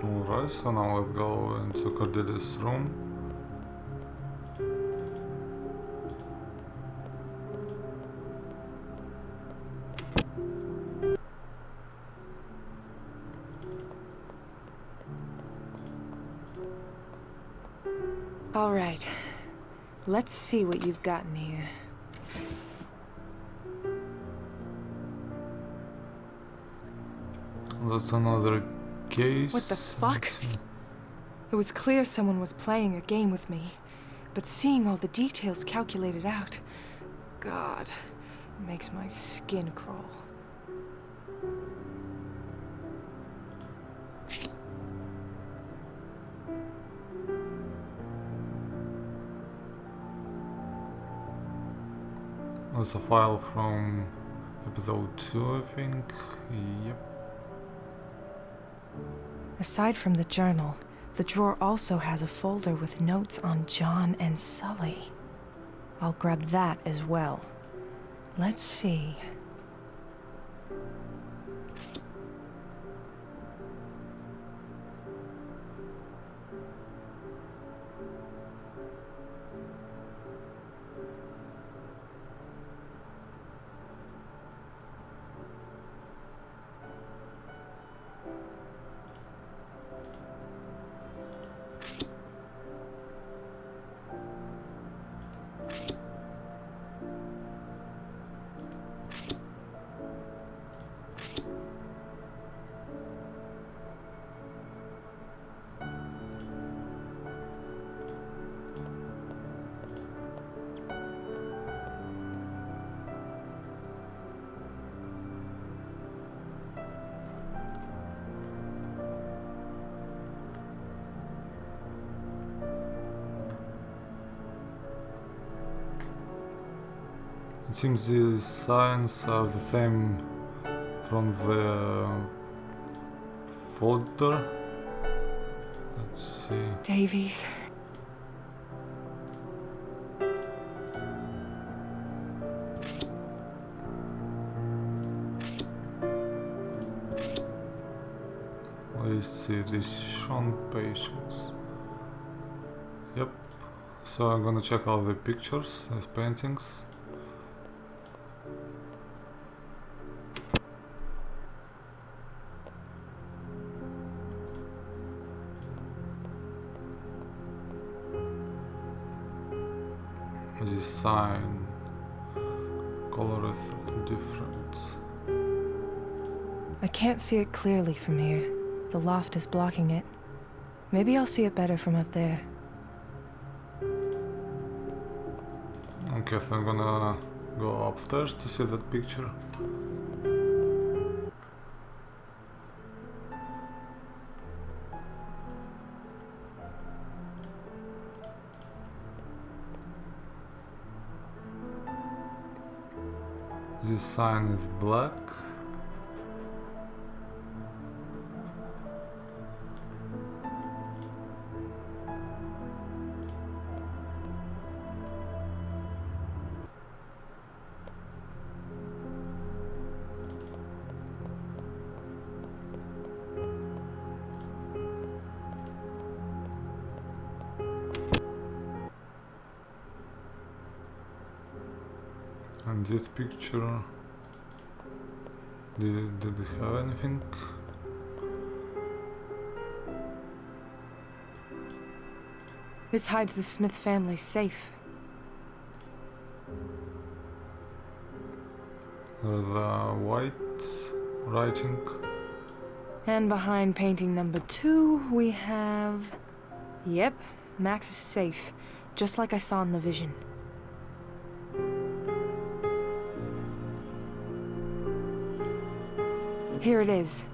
Alright, so now let's go into Cordelia's room. All right. Let's see what you've gotten here. That's another case. What the fuck? It was clear someone was playing a game with me, but seeing all the details calculated out, God, it makes my skin crawl. That's a file from episode 2, I think. Yep. Aside from the journal, the drawer also has a folder with notes on John and Sully. I'll grab that as well. Let's see. It seems the signs are the same from the folder. Let's see. Davies. Let's see, this shown patients. Yep. So I'm gonna check out the pictures, these paintings. This sign, color is different. I can't see it clearly from here. The loft is blocking it. Maybe I'll see it better from up there. Okay, so I'm gonna go upstairs to see that picture. This sign is black. And this picture, did it have anything? This hides the Smith family safe. There's a white writing. And behind painting number 2, we have... Yep, Max's safe, just like I saw in the vision. Here it is.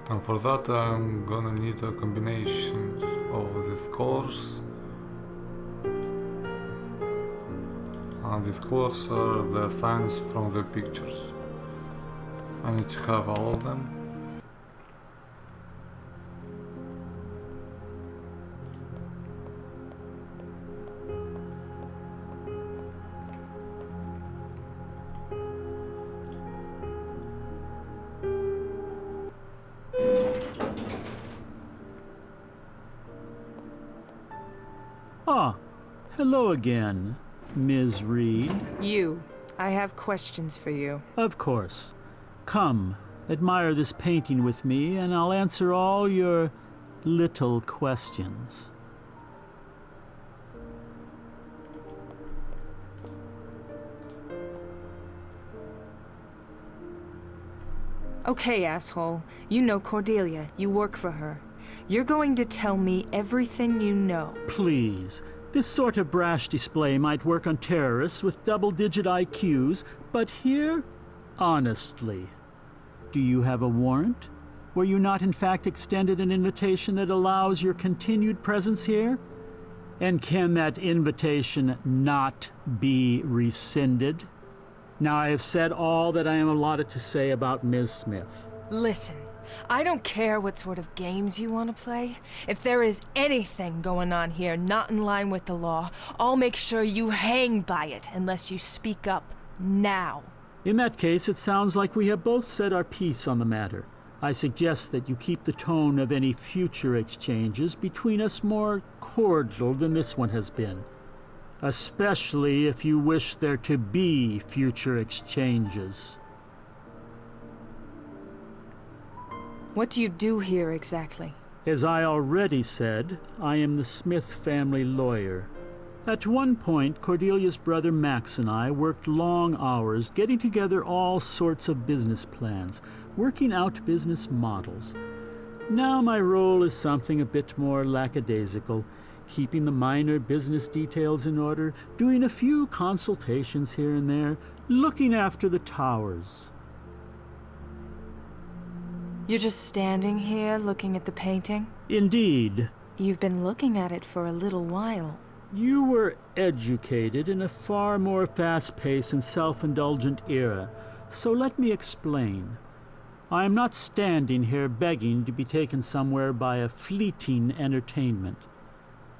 And for that I'm gonna need a combination of these colors. And these colors are the signs from the pictures. I need to have all of them. Hello again, Ms. Reed. You. I have questions for you. Of course. Come, admire this painting with me, and I'll answer all your little questions. Okay, asshole. You know Cordelia. You work for her. You're going to tell me everything you know. Please. This sort of brash display might work on terrorists with double-digit IQs, but here, honestly, do you have a warrant? Were you not in fact extended an invitation that allows your continued presence here? And can that invitation not be rescinded? Now I have said all that I am allotted to say about Ms. Smith. Listen, I don't care what sort of games you want to play. If there is anything going on here not in line with the law, I'll make sure you hang by it unless you speak up now. In that case, it sounds like we have both said our piece on the matter. I suggest that you keep the tone of any future exchanges between us more cordial than this one has been. Especially if you wish there to be future exchanges. What do you do here exactly? As I already said, I am the Smith family lawyer. At one point, Cordelia's brother Max and I worked long hours getting together all sorts of business plans, working out business models. Now my role is something a bit more lackadaisical, keeping the minor business details in order, doing a few consultations here and there, looking after the towers. You're just standing here looking at the painting? Indeed. You've been looking at it for a little while. You were educated in a far more fast-paced and self-indulgent era, so let me explain. I am not standing here begging to be taken somewhere by a fleeting entertainment.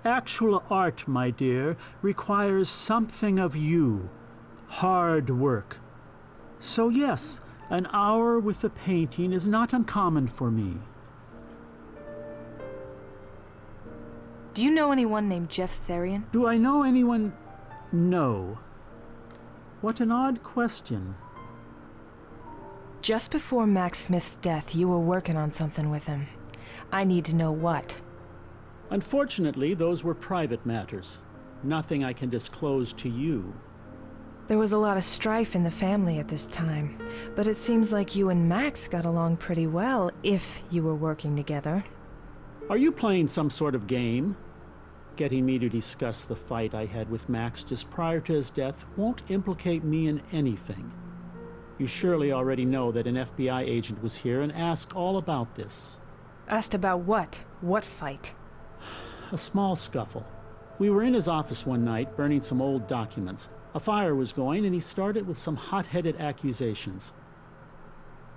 Actual art, my dear, requires something of you. Hard work. So yes, an hour with a painting is not uncommon for me. Do you know anyone named Jeff Therian? Do I know anyone? No. What an odd question. Just before Max Smith's death, you were working on something with him. I need to know what. Unfortunately, those were private matters. Nothing I can disclose to you. There was a lot of strife in the family at this time, but it seems like you and Max got along pretty well, if you were working together. Are you playing some sort of game? Getting me to discuss the fight I had with Max just prior to his death won't implicate me in anything. You surely already know that an FBI agent was here and asked all about this. Asked about what? What fight? A small scuffle. We were in his office one night, burning some old documents. A fire was going, and he started with some hot-headed accusations.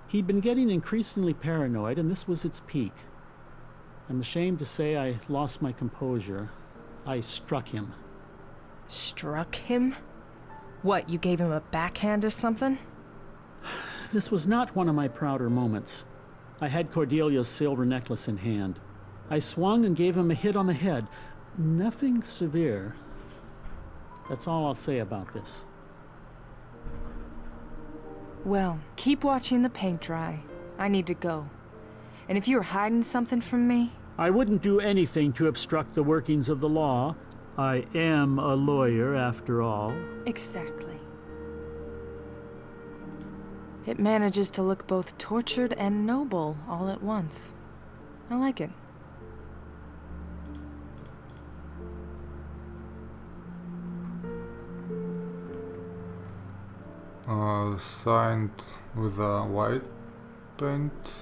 He'd been getting increasingly paranoid, and this was its peak. I'm ashamed to say I lost my composure. I struck him. Struck him? What, you gave him a backhand or something? This was not one of my prouder moments. I had Cordelia's silver necklace in hand. I swung and gave him a hit on the head. Nothing severe. That's all I'll say about this. Well, keep watching the paint dry. I need to go. And if you're hiding something from me... I wouldn't do anything to obstruct the workings of the law. I am a lawyer, after all. Exactly. It manages to look both tortured and noble all at once. I like it. Signed with a white paint.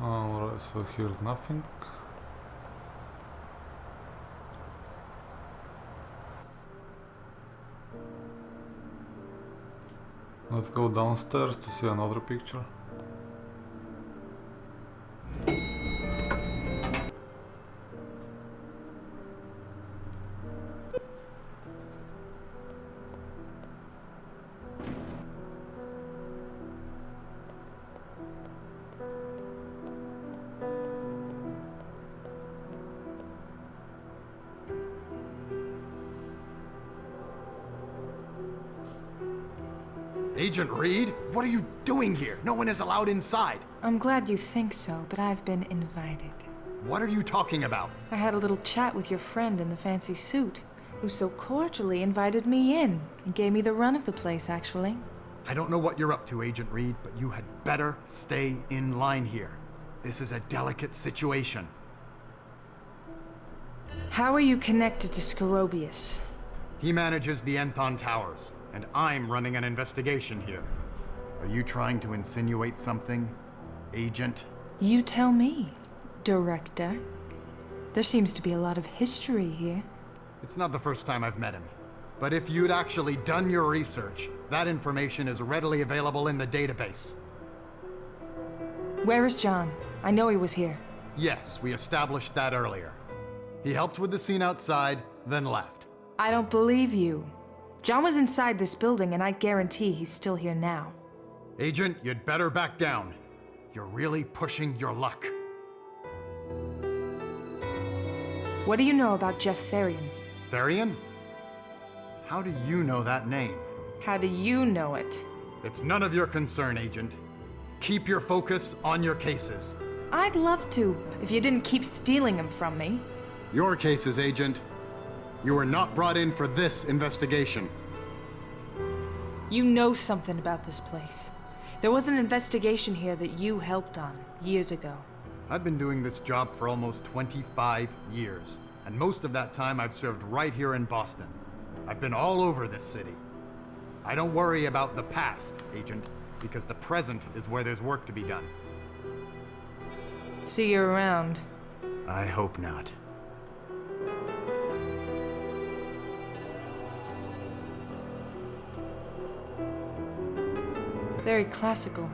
Alright, so here's nothing. Let's go downstairs to see another picture. Agent Reed? What are you doing here? No one is allowed inside. I'm glad you think so, but I've been invited. What are you talking about? I had a little chat with your friend in the fancy suit, who so cordially invited me in and gave me the run of the place, actually. I don't know what you're up to, Agent Reed, but you had better stay in line here. This is a delicate situation. How are you connected to Scorobius? He manages the Enthon Towers, and I'm running an investigation here. Are you trying to insinuate something, Agent? You tell me, Director. There seems to be a lot of history here. It's not the first time I've met him. But if you'd actually done your research, that information is readily available in the database. Where is John? I know he was here. Yes, we established that earlier. He helped with the scene outside, then left. I don't believe you. John was inside this building, and I guarantee he's still here now. Agent, you'd better back down. You're really pushing your luck. What do you know about Jeff Therian? Therian? How do you know that name? How do you know it? It's none of your concern, Agent. Keep your focus on your cases. I'd love to, if you didn't keep stealing them from me. Your cases, Agent. You were not brought in for this investigation. You know something about this place. There was an investigation here that you helped on, years ago. I've been doing this job for almost 25 years, and most of that time I've served right here in Boston. I've been all over this city. I don't worry about the past, Agent, because the present is where there's work to be done. See you around. I hope not. Very classical.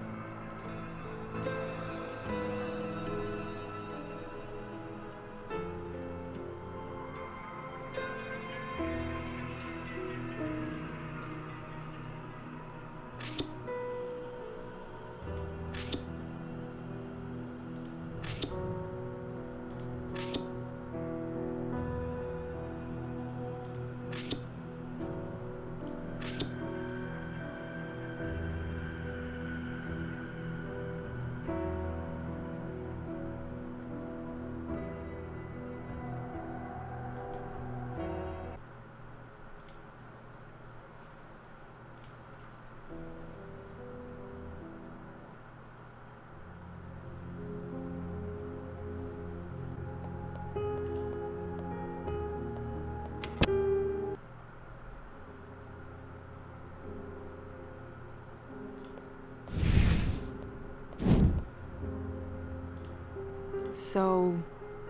So,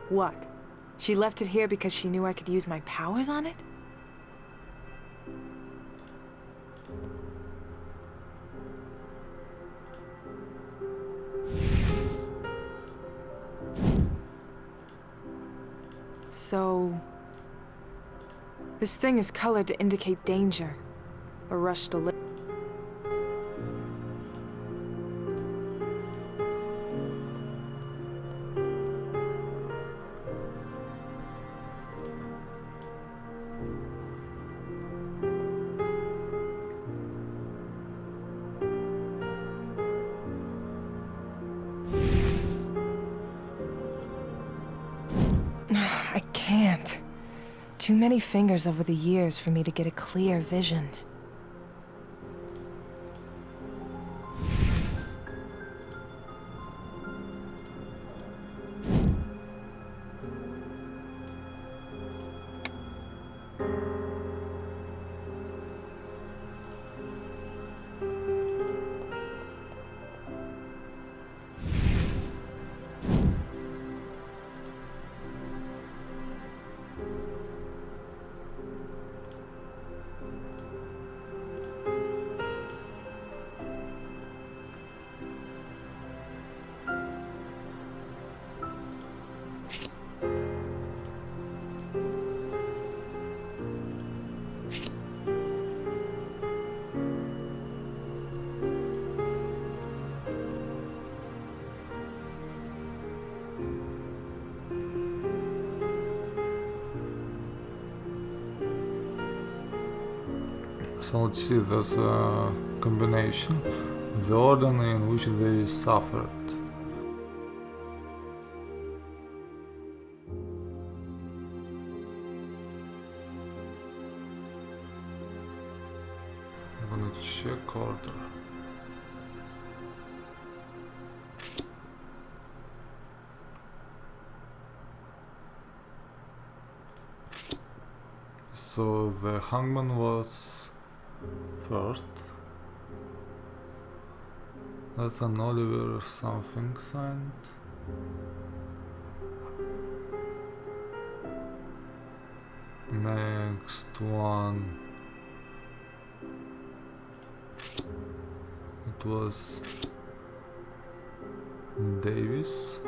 what? She left it here because she knew I could use my powers on it? So... this thing is colored to indicate danger. A rush to live. I can't. Too many fingers over the years for me to get a clear vision. So let's see, there's a combination, the order in which they suffered. I'm gonna check order. So the hangman was first. That's an Oliver something signed. Next one. It was Davis.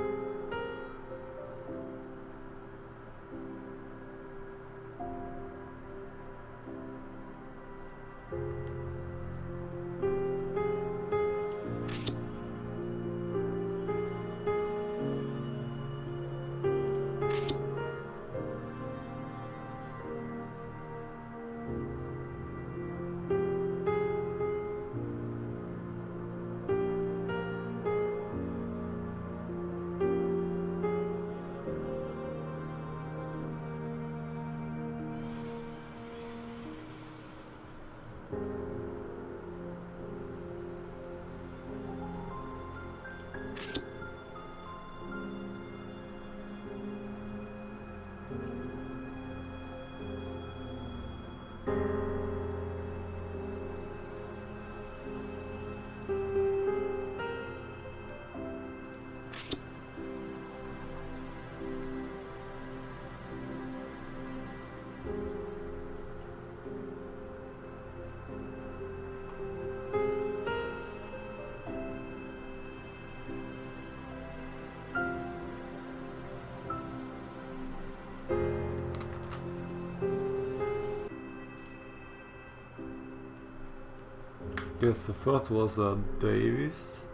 Yes, the first was Davis,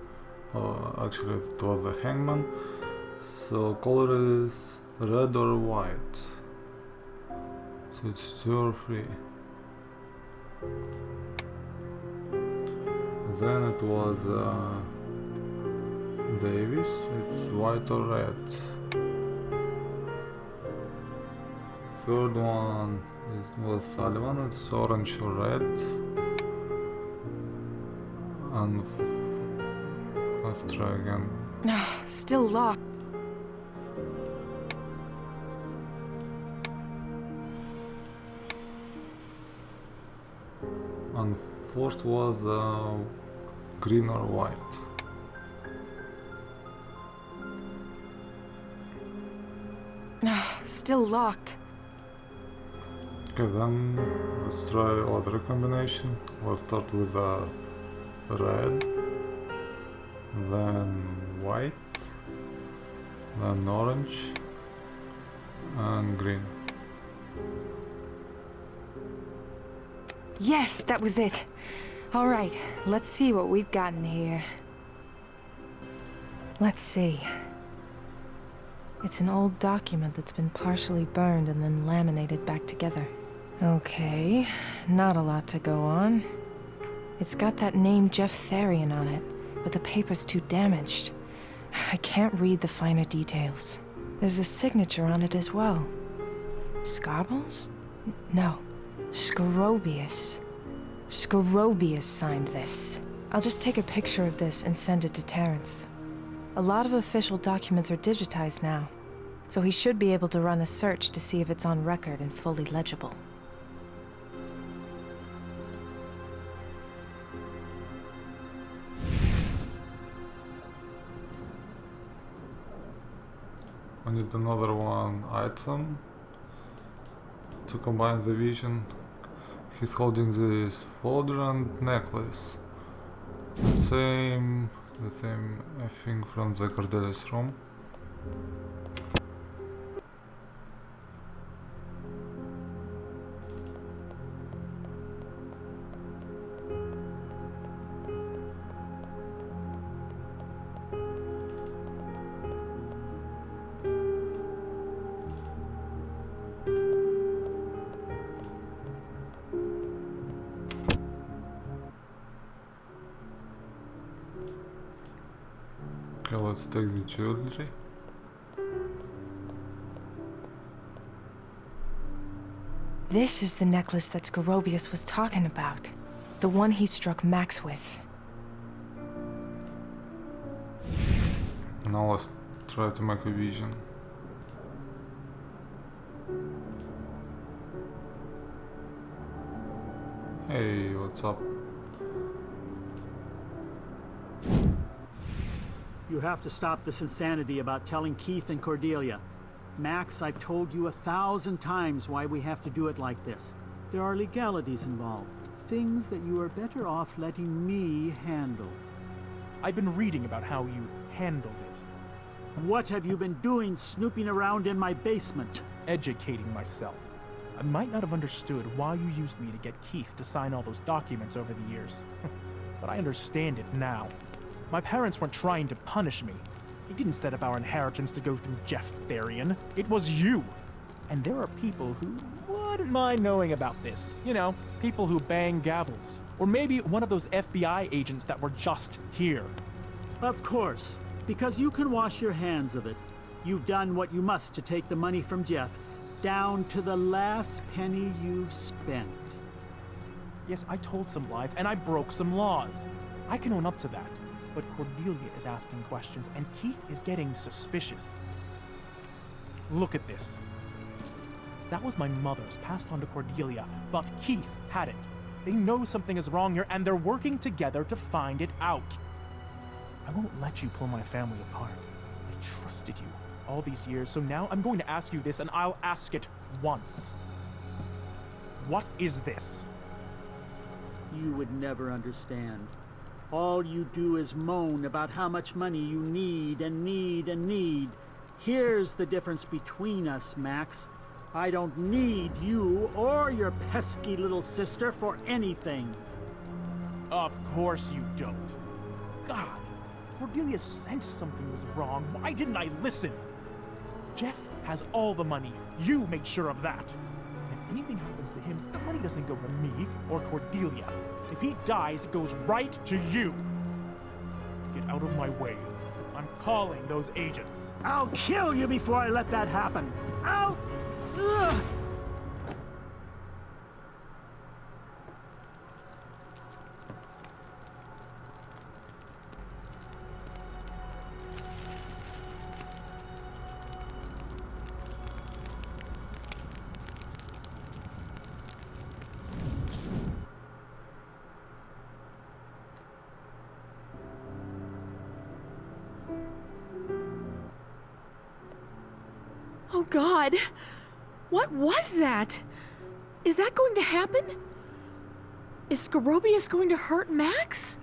actually it was the hangman, so color is red or white, so it's 2 or 3. Then it was Davis, it's white or red. Third one was Sullivan, it's orange or red. And let's try again. Still locked. And fourth was green or white. Still locked. Okay, then let's try other combination. We'll start with red, then white, then orange, and green. Yes, that was it. All right, let's see what we've got in here. Let's see. It's an old document that's been partially burned and then laminated back together. Okay, not a lot to go on. It's got that name Jeff Therian on it, but the paper's too damaged. I can't read the finer details. There's a signature on it as well. Scarbles? No. Scrobius. Scrobius signed this. I'll just take a picture of this and send it to Terrence. A lot of official documents are digitized now, so he should be able to run a search to see if it's on record and fully legible. I need another one item to combine the vision. He's holding this folder and necklace. The same I think from the Cordelius room. Okay, let's take the jewelry. This is the necklace that Skorobius was talking about. The one he struck Max with. Now let's try to make a vision. Hey, what's up? You have to stop this insanity about telling Keith and Cordelia. Max, I've told you 1,000 times why we have to do it like this. There are legalities involved. Things that you are better off letting me handle. I've been reading about how you handled it. What have you been doing snooping around in my basement? Educating myself. I might not have understood why you used me to get Keith to sign all those documents over the years. But I understand it now. My parents weren't trying to punish me. They didn't set up our inheritance to go through Jeff Therian. It was you. And there are people who wouldn't mind knowing about this. You know, people who bang gavels. Or maybe one of those FBI agents that were just here. Of course, because you can wash your hands of it. You've done what you must to take the money from Jeff, down to the last penny you've spent. Yes, I told some lies, and I broke some laws. I can own up to that. But Cordelia is asking questions, and Keith is getting suspicious. Look at this. That was my mother's, passed on to Cordelia, but Keith had it. They know something is wrong here, and they're working together to find it out. I won't let you pull my family apart. I trusted you all these years, so now I'm going to ask you this, and I'll ask it once. What is this? You would never understand. All you do is moan about how much money you need and need and need. Here's the difference between us, Max. I don't need you or your pesky little sister for anything. Of course you don't. God, Cordelia sensed something was wrong. Why didn't I listen? Jeff has all the money. You made sure of that. And if anything happens to him, the money doesn't go to me or Cordelia. If he dies, it goes right to you. Get out of my way. I'm calling those agents. I'll kill you before I let that happen. I'll... Ugh. Oh God! What was that? Is that going to happen? Is Skorobius going to hurt Max?